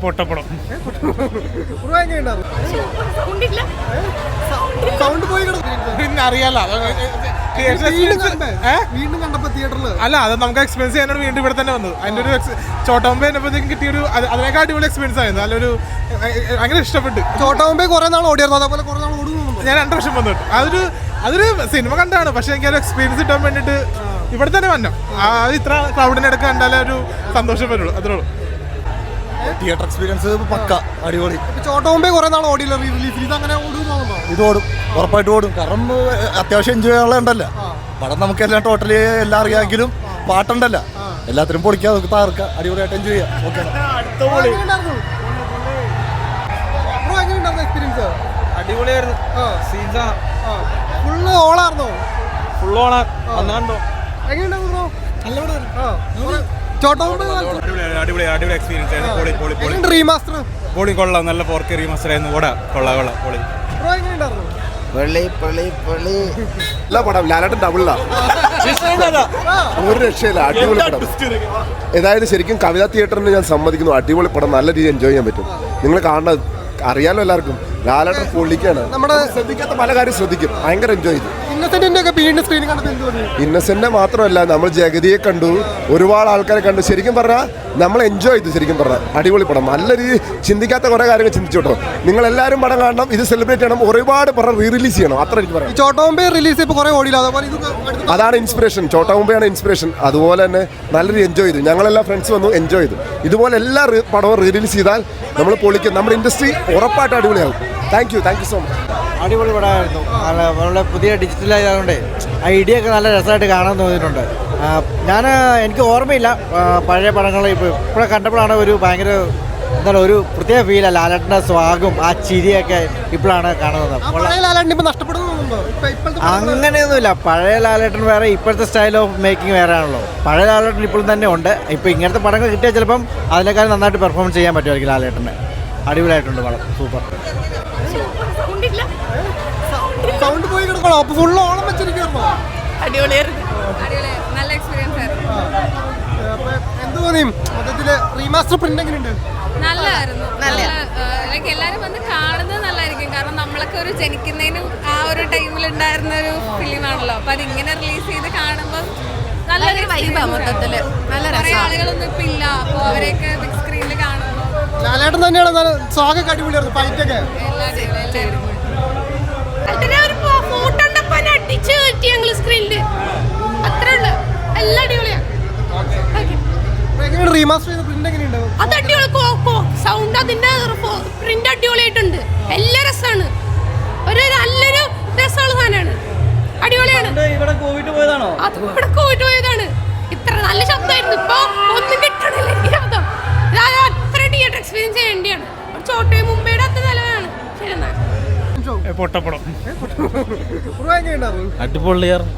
പൊട്ടപ്പടം. പിന്നെ അറിയാലോ അല്ല, അത് നമുക്ക് എക്സ്പീരിയൻസ് ചെയ്യാനാണ് വീണ്ടും ഇവിടെ തന്നെ വന്നത്. അതിന്റെ ഒരു ചോട്ടാമുമ്പേ എന്നപ്പോഴത്തേക്കും കിട്ടിയൊരു അതിനേക്കാൾ അടിപൊളി എക്സ്പീരിയൻസ് ആയിരുന്നു. നല്ലൊരു ഭയങ്കര ഇഷ്ടപ്പെട്ടു. ചോട്ടാമുമ്പേ കുറെ നാൾ ഓടിയായിരുന്നു, അതേപോലെ കുറെ നാൾ ഓടുന്നു. ഞാൻ 2 വർഷം വന്നിട്ട് അതൊരു സിനിമ കണ്ടാണ്. പക്ഷെ എനിക്ക് ഒരു എക്സ്പീരിയൻസ് കിട്ടാൻ വേണ്ടിട്ട് ഇവിടെ തന്നെ വന്നു. ഇത്ര ക്രൗഡിനിടക്ക് കണ്ടാലേ ഒരു സന്തോഷം വരുള്ളൂ, അത്രേ ഉള്ളൂ. തിയേറ്റർ എക്സ്പീരിയൻസ് പക്ക അടിപൊളി. ചോട്ടാമുമ്പേ കുറെ നാൾ ഓടിയില്ല റിലീസ്, ഇത് അങ്ങനെ ഓടുന്നു. ഇത് ഓടും, ഉറപ്പായിട്ട് ഓടും. കാരണം അത്യാവശ്യം എൻജോയ് ചെയ്യാനുള്ള ഉണ്ടല്ലോ പടം. നമുക്കെല്ലാം ടോട്ടലി എല്ലാം അറിയാമെങ്കിലും പാട്ടുണ്ടല്ലോ, എല്ലാത്തിനും പൊളിക്കാം, നമുക്ക് തകർക്കാം, അടിപൊളിയായിട്ട് എൻജോയ് ചെയ്യാം. ഓക്കെ, അടിപൊളിയായിരുന്നു. ഫുള്ള് ഓളായിരുന്നോ? ഫുൾ ഓണ അന്നാണ്ടോ അടിപൊളി എക്സ്പീരിയൻസ് ആയിരുന്നു. റീമാസ്റ്റർ പൊളി, കൊള്ളാം. നല്ല 4K റീമാസ്റ്റർ ആയിരുന്നു. കൊള്ളാം പൊളി. എല്ലാ പടം ലാലേട്ടൻ ഡബിളാ, ഒരു രക്ഷയില്ല. അടിപൊളി പടം. ഏതായാലും ശരിക്കും കവിതാ തിയേറ്ററിന് ഞാൻ സമ്മതിക്കുന്നു. അടിപൊളി പടം, നല്ല രീതിയിൽ എൻജോയ് ചെയ്യാൻ പറ്റും. നിങ്ങൾ കാണുന്നത് അറിയാലോ എല്ലാവർക്കും. ലാലേട്ടൻ പൊള്ളിക്കാണ്. നമ്മുടെ ശ്രദ്ധിക്കാത്ത പല കാര്യം ശ്രദ്ധിക്കും. ഭയങ്കര എൻജോയ് ചെയ്തു. ഇന്നസെന്റിനെ മാത്രമല്ല, നമ്മൾ ജഗതിയെ കണ്ടു, ഒരുപാട് ആൾക്കാരെ കണ്ടു. ശരിക്കും പറഞ്ഞാൽ നമ്മൾ എൻജോയ് ചെയ്തു. ശരിക്കും പറഞ്ഞാൽ അടിപൊളി പടം. നല്ല രീതിയിൽ ചിന്തിക്കാത്ത കുറെ കാര്യങ്ങൾ ചിന്തിച്ചു കേട്ടോ. നിങ്ങൾ എല്ലാവരും പടം കാണണം, ഇത് സെലിബ്രേറ്റ് ചെയ്യണം, ഒരുപാട് പടം റിലീസ് ചെയ്യണം. അത്ര എനിക്ക് പറയാം. ചോട്ടാമുമ്പേ റിലീസ് ചെയ്തപ്പോൾ കുറെ ഓടിയില്ല, അതാണ് ഇൻസ്പിറേഷൻ. ചോട്ടാമുമ്പയാണ് ഇൻസ്പിറേഷൻ. അതുപോലെ തന്നെ നല്ലൊരു എൻജോയ് ചെയ്തു. ഞങ്ങളെല്ലാം ഫ്രണ്ട്സ് വന്നു, എൻജോയ് ചെയ്തു. ഇതുപോലെ എല്ലാ പടവും റിലീസ് ചെയ്താൽ നമ്മൾ പൊളിക്കും. നമ്മുടെ ഇൻഡസ്ട്രി ഉറപ്പായിട്ട് അടിപൊളിയാകും. Thank you so much. അടിപൊളി പടമായിരുന്നു. വളരെ പുതിയ ഡിജിറ്റലായതുകൊണ്ട് ഐഡിയ ഒക്കെ നല്ല രസമായിട്ട് കാണാൻ തോന്നിയിട്ടുണ്ട്. എനിക്ക് ഓർമ്മയില്ല പഴയ പടങ്ങൾ ഇപ്പോഴെ കണ്ടപ്പോഴാണ് ഒരു ഭയങ്കര ഒരു പ്രത്യേക ഫീലാണ്. ലാലേട്ടൻ്റെ സ്വാഗും ആ ചിരിയൊക്കെ ഇപ്പോഴാണ് കാണുന്നത്. അങ്ങനെയൊന്നുമില്ല. പഴയ ലാലേട്ടൻ വേറെ, ഇപ്പോഴത്തെ സ്റ്റൈൽ ഓഫ് മേക്കിംഗ് വേറെ ആണല്ലോ. പഴയ ലാലേട്ടൻ ഇപ്പോഴും തന്നെ ഉണ്ട്. ഇപ്പോൾ ഇങ്ങനത്തെ പടങ്ങൾ കിട്ടിയാൽ ചിലപ്പം അതിനേക്കാളും നന്നായിട്ട് പെർഫോം ചെയ്യാൻ പറ്റുമായിരിക്കും ലാലേട്ടന്. അടിപൊളിയായിട്ടുണ്ട് പടം, സൂപ്പർ. റീമാസ്റ്റർ പ്രിന്റ് എങ്ങനെയുണ്ട്? നല്ലതായിരുന്നു. എല്ലാരും വന്ന് കാണുന്നത് നല്ലതായിരിക്കും. കാരണം നമ്മളൊക്കെ ഒരു ജനിക്കുന്നതിനും ആ ഒരു ടൈമിൽ ഉണ്ടായിരുന്ന ഒരു ഫിലിമാണല്ലോ. അപ്പൊ അതിങ്ങനെ റിലീസ് ചെയ്ത് കാണുമ്പോൾ നല്ലൊരു വൈബാ. മൊത്തത്തില് കുറെ ആളുകളൊന്നും ഇപ്പൊ ഇല്ല. അപ്പൊ അവരെയൊക്കെ ബിഗ് സ്ക്രീനിൽ കാണുമ്പോൾ ലാലേട്ടൻ തന്നെയാണ് സ്വാഗതം. അടിപൊളിയായിരുന്നു ഫൈറ്റൊക്കെ. അത് അടിപൊളി. സൗണ്ട് അതിന്റെ പ്രിന്റ് അടിപൊളിയായിട്ടുണ്ട്. എല്ലാം രസമാണ്. ഒരു നല്ലൊരു രസമുള്ള സാധനമാണ്. അടിപൊളിയാണ്. ഇവിടെ കോവിഡ് പോയതാണോ? അത് ഇവിടെ കോവിഡ് പോയതാണ്. ഇത്ര നല്ല ശബ്ദമായിരുന്നു. ഇപ്പൊ ഒന്നും കിട്ടണില്ല എനിക്ക് ശബ്ദം. അത്ര തിയേറ്റർ എക്സ്പീരിയൻസ് ചെയ്യേണ്ടിയാണ്. ചോട്ടയും മുംബൈയുടെ അത്ര നിലവാണ്. ശരി, പൊട്ടപ്പടം അടിപൊളിയായിരുന്നു.